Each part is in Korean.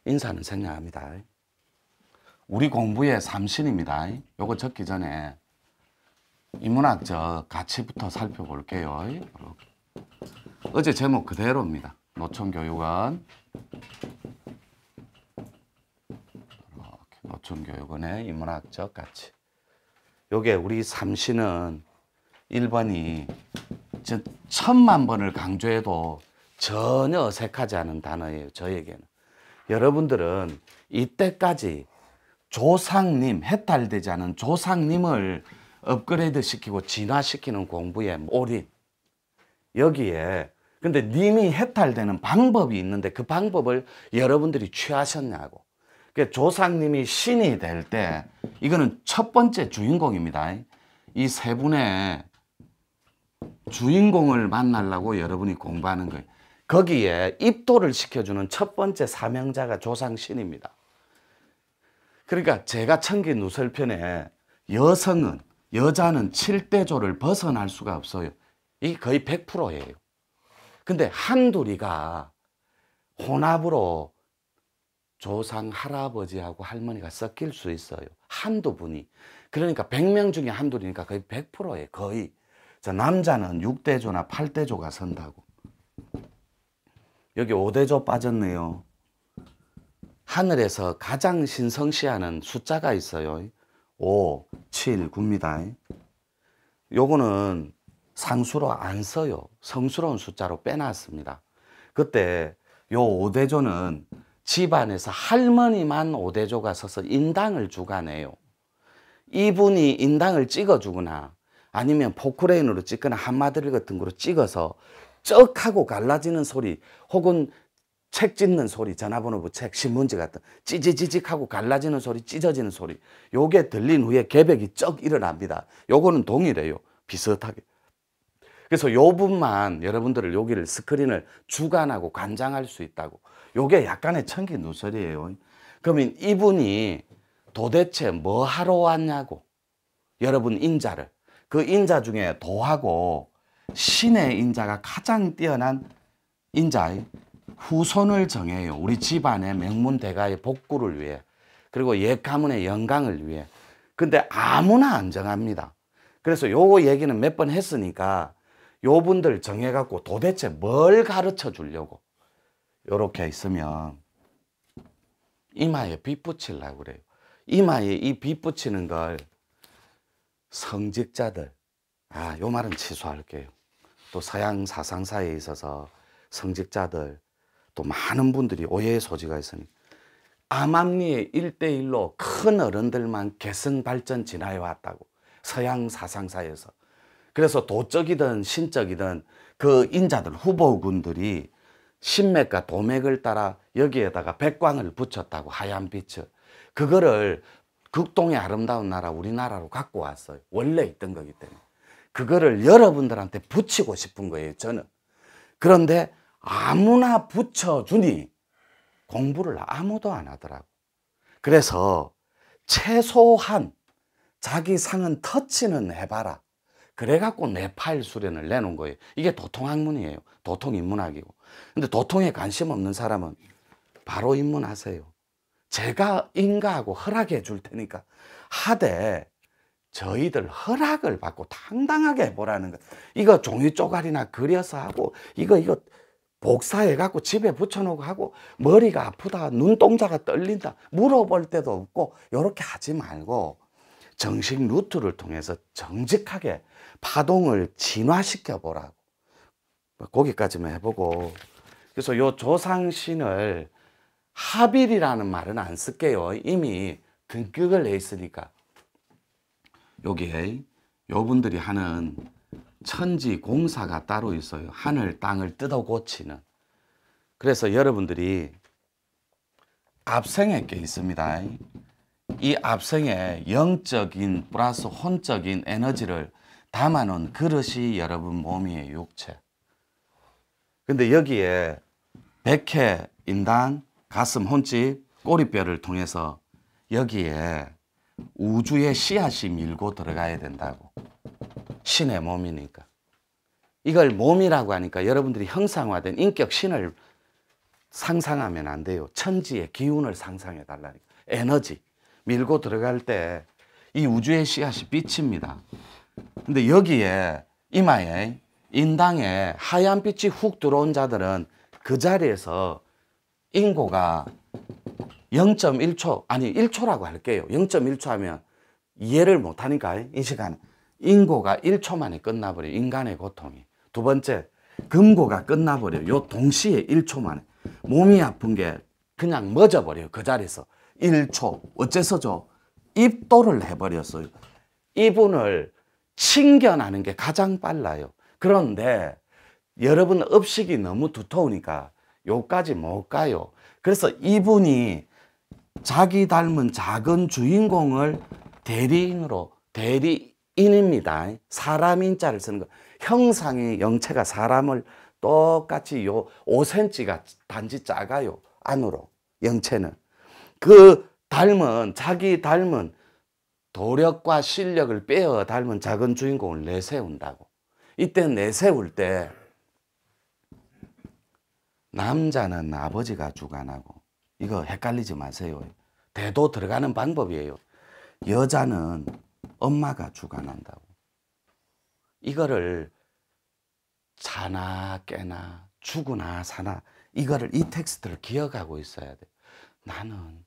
인사는 생략합니다. 우리 공부의 삼신입니다. 요거 적기 전에 인문학적 가치부터 살펴볼게요. 어제 제목 그대로입니다. 노천교육원, 노천교육원의 인문학적 가치. 요게 우리 삼신은 1번이 1000만 번을 강조해도 전혀 어색하지 않은 단어예요. 저에게는. 여러분들은 이때까지 조상님, 해탈되지 않은 조상님을 업그레이드 시키고 진화시키는 공부에 올인. 여기에 근데 님이 해탈되는 방법이 있는데 그 방법을 여러분들이 취하셨냐고. 그러니까 조상님이 신이 될 때 이거는 첫 번째 주인공입니다. 이 세 분의 주인공을 만나려고 여러분이 공부하는 거예요. 거기에 입도를 시켜주는 첫 번째 사명자가 조상신입니다. 그러니까 제가 천기 누설편에 여자는 7대조를 벗어날 수가 없어요. 이게 거의 100%예요. 근데 한둘이가 혼합으로 조상 할아버지하고 할머니가 섞일 수 있어요. 한두 분이. 그러니까 100명 중에 한둘이니까 거의 100%예요. 거의. 자, 남자는 6대조나 8대조가 선다고. 여기 5대조 빠졌네요. 하늘에서 가장 신성시하는 숫자가 있어요. 5, 7, 9입니다. 요거는 상수로 안 써요. 성스러운 숫자로 빼놨습니다. 그때 요 5대조는 집안에서 할머니만 5대조가 서서 인당을 주관해요. 이분이 인당을 찍어주거나 아니면 포크레인으로 찍거나 한마드릴 같은 거로 찍어서 쩍 하고 갈라지는 소리, 혹은 책 찢는 소리, 전화번호부 책, 신문지 같은 찌지지직 하고 갈라지는 소리, 찢어지는 소리, 요게 들린 후에 개벽이 쩍 일어납니다. 요거는 동일해요. 비슷하게. 그래서 요 분만 여러분들을 여기를 스크린을 주관하고 관장할 수 있다고. 요게 약간의 천기 누설이에요. 그러면 이분이 도대체 뭐 하러 왔냐고. 여러분 인자를. 그 인자 중에 도하고 신의 인자가 가장 뛰어난 인자의 후손을 정해요. 우리 집안의 명문대가의 복구를 위해, 그리고 옛 가문의 영광을 위해. 근데 아무나 안 정합니다. 그래서 요거 얘기는 몇 번 했으니까 요 분들 정해갖고 도대체 뭘 가르쳐 주려고. 요렇게 있으면 이마에 빛 붙이려고 그래요. 이마에 이 빛 붙이는 걸 성직자들, 요 말은 취소할게요. 또 서양 사상사에 있어서 성직자들, 또 많은 분들이 오해의 소지가 있으니 암암리에 1대1로 큰 어른들만 개성 발전 진화해 왔다고. 서양 사상사에서. 그래서 도적이든 신적이든 그 인자들, 후보군들이 신맥과 도맥을 따라 여기에다가 백광을 붙였다고. 하얀 빛을. 그거를 극동의 아름다운 나라 우리나라로 갖고 왔어요. 원래 있던 거기 때문에. 그거를 여러분들한테 붙이고 싶은 거예요, 저는. 그런데 아무나 붙여주니 공부를 아무도 안 하더라고. 그래서 최소한 자기 상은 터치는 해봐라. 그래갖고 내 파일 수련을 내놓은 거예요. 이게 도통학문이에요. 도통인문학이고. 근데 도통에 관심 없는 사람은 바로 입문하세요. 제가 인가하고 허락해 줄 테니까 하되 저희들 허락을 받고 당당하게 해보라는 거. 이거 종이 쪼가리나 그려서 하고 이거 복사해 갖고 집에 붙여놓고 하고 머리가 아프다, 눈동자가 떨린다 물어볼 때도 없고 이렇게 하지 말고 정식 루트를 통해서 정직하게 파동을 진화시켜 보라고. 거기까지만 해보고. 그래서 요 조상신을 하빌이라는 말은 안 쓸게요. 이미 등격을 내 있으니까. 여기에 요 분들이 하는 천지 공사가 따로 있어요. 하늘 땅을 뜯어 고치는. 그래서 여러분들이 압생에 게 있습니다. 이 압생에 영적인 플러스 혼적인 에너지를 담아놓은 그릇이 여러분 몸이에요. 육체. 근데 여기에 백회, 인당, 가슴, 혼집, 꼬리뼈를 통해서 여기에 우주의 씨앗이 밀고 들어가야 된다고. 신의 몸이니까. 이걸 몸이라고 하니까 여러분들이 형상화된 인격 신을 상상하면 안 돼요. 천지의 기운을 상상해 달라니까. 에너지. 밀고 들어갈 때 이 우주의 씨앗이 빛입니다. 근데 여기에 이마에 인당에 하얀 빛이 훅 들어온 자들은 그 자리에서 인고가 0.1초, 아니 1초라고 할게요. 0.1초 하면 이해를 못하니까 이 시간에 인고가 1초 만에 끝나버려요. 인간의 고통이. 두 번째, 금고가 끝나버려요. 요 동시에 1초 만에. 몸이 아픈 게 그냥 멎어버려요. 그 자리에서 1초. 어째서죠? 입도를 해버렸어요. 이분을 칭견하는 게 가장 빨라요. 그런데 여러분 업식이 너무 두터우니까 요까지 못 가요. 그래서 이분이 자기 닮은 작은 주인공을 대리인입니다. 사람인자를 쓰는 거. 형상의 영체가 사람을 똑같이 요 5cm가 단지 작아요. 안으로 영체는. 그 자기 닮은 도력과 실력을 빼어 닮은 작은 주인공을 내세운다고. 이때 내세울 때 남자는 아버지가 주관하고, 이거 헷갈리지 마세요. 대도 들어가는 방법이에요. 여자는 엄마가 주관한다고. 이거를 자나 깨나 죽으나 사나 이거를 이 텍스트를 기억하고 있어야 돼. 나는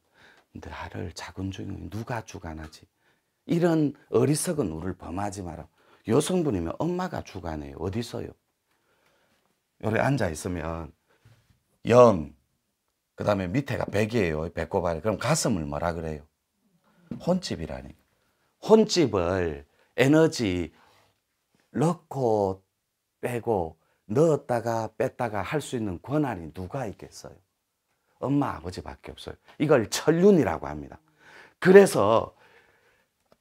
나를 작은 주인공이 누가 주관하지? 이런 어리석은 우를 범하지 마라. 여성분이면 엄마가 주관해요. 어디서요? 여기 앉아 있으면 0, 그 다음에 밑에가 100이에요. 배꼽알이. 그럼 가슴을 뭐라 그래요? 혼집이라니까. 혼집을 에너지 넣고 빼고 넣었다가 뺐다가 할 수 있는 권한이 누가 있겠어요? 엄마 아버지밖에 없어요. 이걸 천륜이라고 합니다. 그래서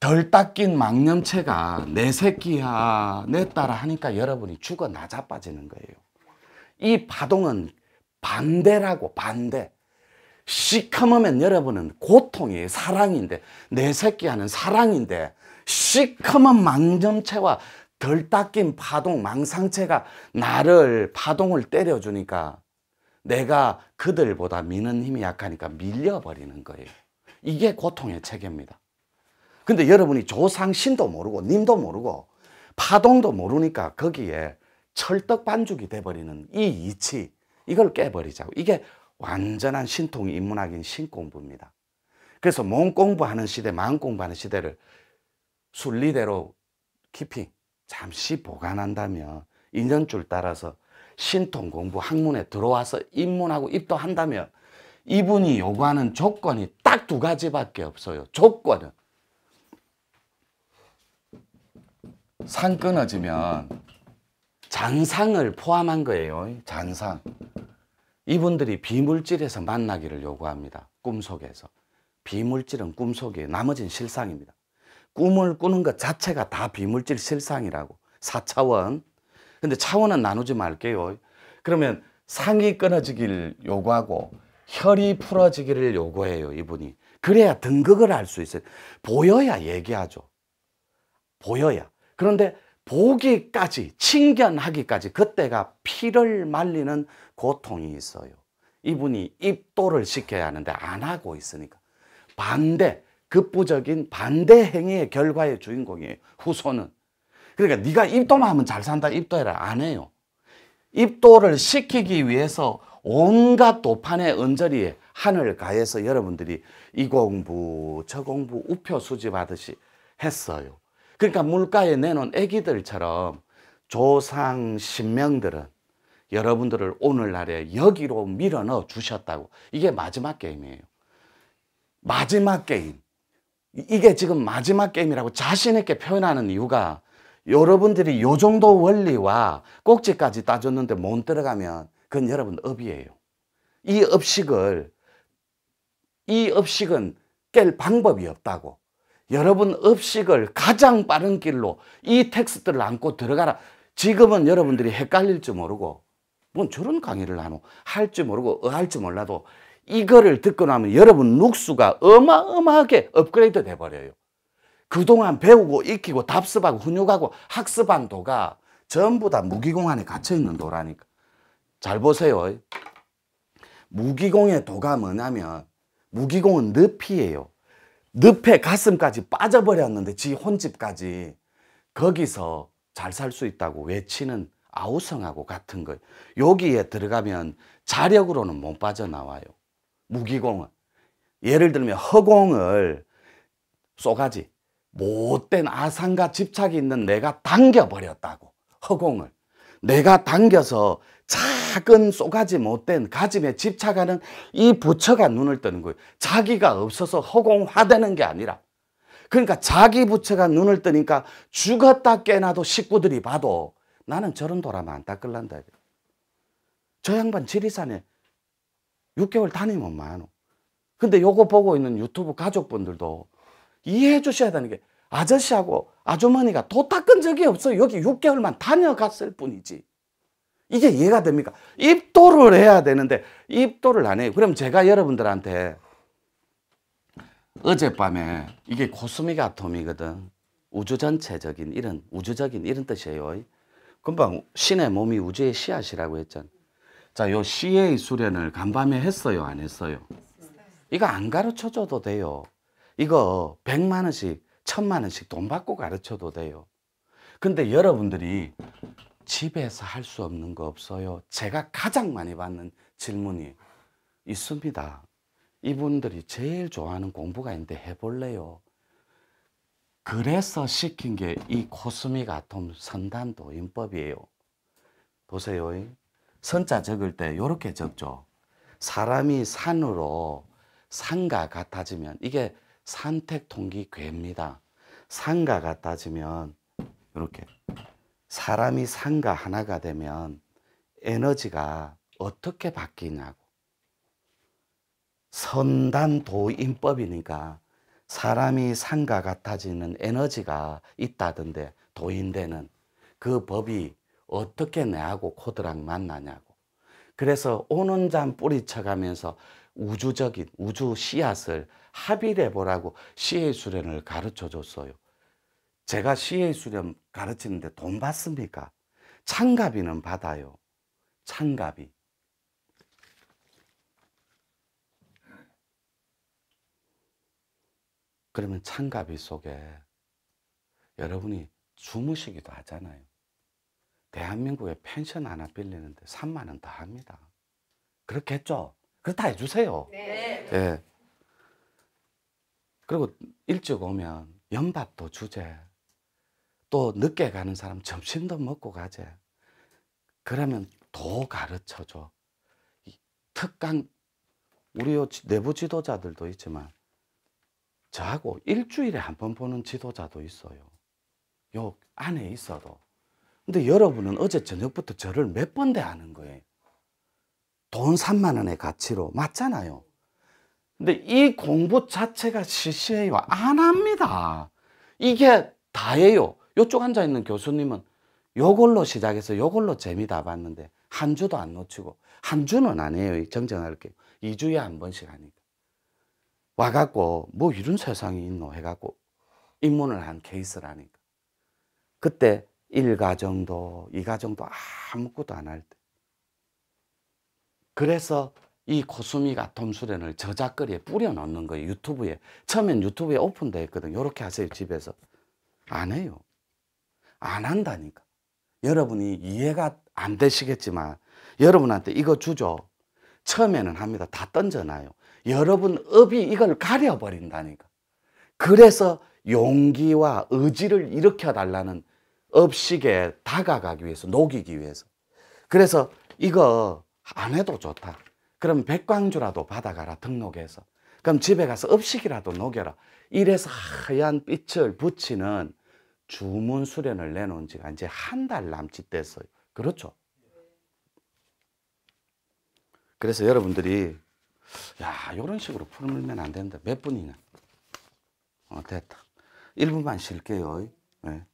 덜 닦인 망념체가 내 새끼야 내 딸아 하니까 여러분이 죽어 나자빠지는 거예요. 이 파동은 반대라고. 반대. 시커매면 여러분은 고통이 사랑인데, 내 새끼야는 사랑인데, 시커먼 망념체와 덜 닦인 파동 망상체가 나를 파동을 때려주니까 내가 그들보다 미는 힘이 약하니까 밀려버리는 거예요. 이게 고통의 체계입니다. 근데 여러분이 조상신도 모르고 님도 모르고 파동도 모르니까 거기에 철떡 반죽이 돼버리는 이 이치, 이걸 깨버리자고. 이게 완전한 신통 인문학인 신공부입니다. 그래서 몸 공부하는 시대, 마음 공부하는 시대를 순리대로 깊이 잠시 보관한다면, 인연줄 따라서 신통 공부 학문에 들어와서 입문하고 입도한다면 이분이 요구하는 조건이 딱 두 가지밖에 없어요. 조건은 산 끊어지면 잔상을 포함한 거예요. 잔상. 이분들이 비물질에서 만나기를 요구합니다. 꿈속에서. 비물질은 꿈속이에요. 나머지는 실상입니다. 꿈을 꾸는 것 자체가 다 비물질 실상이라고. 4차원. 근데 차원은 나누지 말게요. 그러면 상이 끊어지기를 요구하고 혈이 풀어지기를 요구해요. 이분이. 그래야 등극을 할 수 있어요. 보여야 얘기하죠. 보여야. 그런데 보기까지, 칭견하기까지 그때가 피를 말리는 고통이 있어요. 이분이 입도를 시켜야 하는데 안 하고 있으니까. 반대, 급부적인 반대 행위의 결과의 주인공이에요. 후손은. 그러니까 네가 입도만 하면 잘 산다, 입도해라. 안 해요. 입도를 시키기 위해서 온갖 도판의 언저리에 한을 가해서 여러분들이 이 공부 저 공부 우표 수집하듯이 했어요. 그러니까 물가에 내놓은 애기들처럼 조상 신명들은 여러분들을 오늘날에 여기로 밀어넣어 주셨다고. 이게 마지막 게임이에요. 마지막 게임. 이게 지금 마지막 게임이라고 자신 있게 표현하는 이유가, 여러분들이 요 정도 원리와 꼭지까지 따졌는데 못 들어가면 그건 여러분 업이에요. 이 업식은 깰 방법이 없다고. 여러분 업식을 가장 빠른 길로 이 텍스트를 안고 들어가라. 지금은 여러분들이 헷갈릴지 모르고, 뭔 저런 강의를 하노 할지 모르고 할지 몰라도 이거를 듣고 나면 여러분 룩수가 어마어마하게 업그레이드 돼버려요. 그동안 배우고 익히고 답습하고 훈육하고 학습한 도가 전부 다 무기공 안에 갇혀있는 도라니까. 잘 보세요. 무기공의 도가 뭐냐면 무기공은 늪이에요. 늪에 가슴까지 빠져버렸는데 지 혼집까지 거기서 잘 살 수 있다고 외치는 아우성하고 같은 거예요. 여기에 들어가면 자력으로는 못 빠져나와요. 무기공은. 예를 들면 허공을 쏘가지 못된 아상과 집착이 있는 내가 당겨버렸다고. 허공을 내가 당겨서 작은 쏘가지 못된 가짐에 집착하는 이 부처가 눈을 뜨는 거예요. 자기가 없어서 허공화되는 게 아니라. 그러니까 자기 부처가 눈을 뜨니까 죽었다 깨나도 식구들이 봐도 나는 저런 도라면 안 닦을란다. 저 양반 지리산에 6개월 다니면 많어. 근데 요거 보고 있는 유튜브 가족분들도 이해해 주셔야 되는 게 아저씨하고 아주머니가 도 닦은 적이 없어요. 여기 6개월만 다녀갔을 뿐이지. 이게 이해가 됩니까? 입도를 해야 되는데 입도를 안 해요. 그럼 제가 여러분들한테 어젯밤에 이게 코스믹 아톰이거든. 우주 전체적인 이런 우주적인 이런 뜻이에요. 금방 신의 몸이 우주의 씨앗이라고 했잖아. 자, 요 CA 수련을 간밤에 했어요, 안 했어요? 이거 안 가르쳐 줘도 돼요. 이거 100만 원씩, 1000만 원씩 돈 받고 가르쳐도 돼요. 근데 여러분들이 집에서 할 수 없는 거 없어요? 제가 가장 많이 받는 질문이 있습니다. 이분들이 제일 좋아하는 공부가 있는데 해볼래요? 그래서 시킨 게 이 코스믹 아톰 선단도 인법이에요. 보세요. 선자 적을 때 이렇게 적죠. 사람이 산으로 산과 같아지면 이게 산택통기괴입니다. 산과 같아지면 이렇게 사람이 산과 하나가 되면 에너지가 어떻게 바뀌냐고. 선단도인법이니까 사람이 산과 같아지는 에너지가 있다던데 도인되는 그 법이 어떻게 내하고 코드랑 만나냐고. 그래서 오는 잠 뿌리쳐가면서 우주적인 우주 씨앗을 합의해 보라고 CA 수련을 가르쳐 줬어요. 제가 CA 수련 가르치는데 돈 받습니까? 참가비는 받아요. 참가비. 그러면 참가비 속에 여러분이 주무시기도 하잖아요. 대한민국에 펜션 하나 빌리는데 3만 원 다 합니다. 그렇겠죠? 그렇다 해주세요. 네. 예. 그리고 일찍 오면 연밥도 주제. 또 늦게 가는 사람 점심도 먹고 가재. 그러면 더 가르쳐줘. 특강, 우리 내부 지도자들도 있지만 저하고 일주일에 한 번 보는 지도자도 있어요. 요 안에 있어도. 근데 여러분은 어제 저녁부터 저를 몇 번 대하는 거예요. 돈 3만 원의 가치로. 맞잖아요. 근데 이 공부 자체가 시시해요. 안 합니다. 이게 다예요. 요쪽 앉아있는 교수님은 요걸로 시작해서 요걸로 재미 다 봤는데 한 주도 안 놓치고. 한 주는 안 해요. 정정할게요. 2주에 한 번씩 하니까. 와갖고 뭐 이런 세상이 있노 해갖고 입문을 한 케이스라니까. 그때 1가정도 2가정도 아무것도 안 할 때. 그래서 이 코스믹 아톰 수련을 저작거리에 뿌려놓는 거예요. 유튜브에. 처음엔 유튜브에 오픈되어 있거든요. 이렇게 하세요. 집에서. 안 해요. 안 한다니까. 여러분이 이해가 안 되시겠지만 여러분한테 이거 주죠. 처음에는 합니다. 다 던져놔요. 여러분 업이 이걸 가려버린다니까. 그래서 용기와 의지를 일으켜달라는 업식에 다가가기 위해서, 녹이기 위해서. 그래서 이거 안 해도 좋다. 그럼 백광주라도 받아가라, 등록해서. 그럼 집에 가서 업식이라도 녹여라. 이래서 하얀 빛을 붙이는 주문 수련을 내놓은 지가 이제 한 달 남짓 됐어요. 그렇죠? 그래서 여러분들이 야, 이런 식으로 풀면 안 된다. 몇 분이냐? 됐다. 1분만 쉴게요. 네.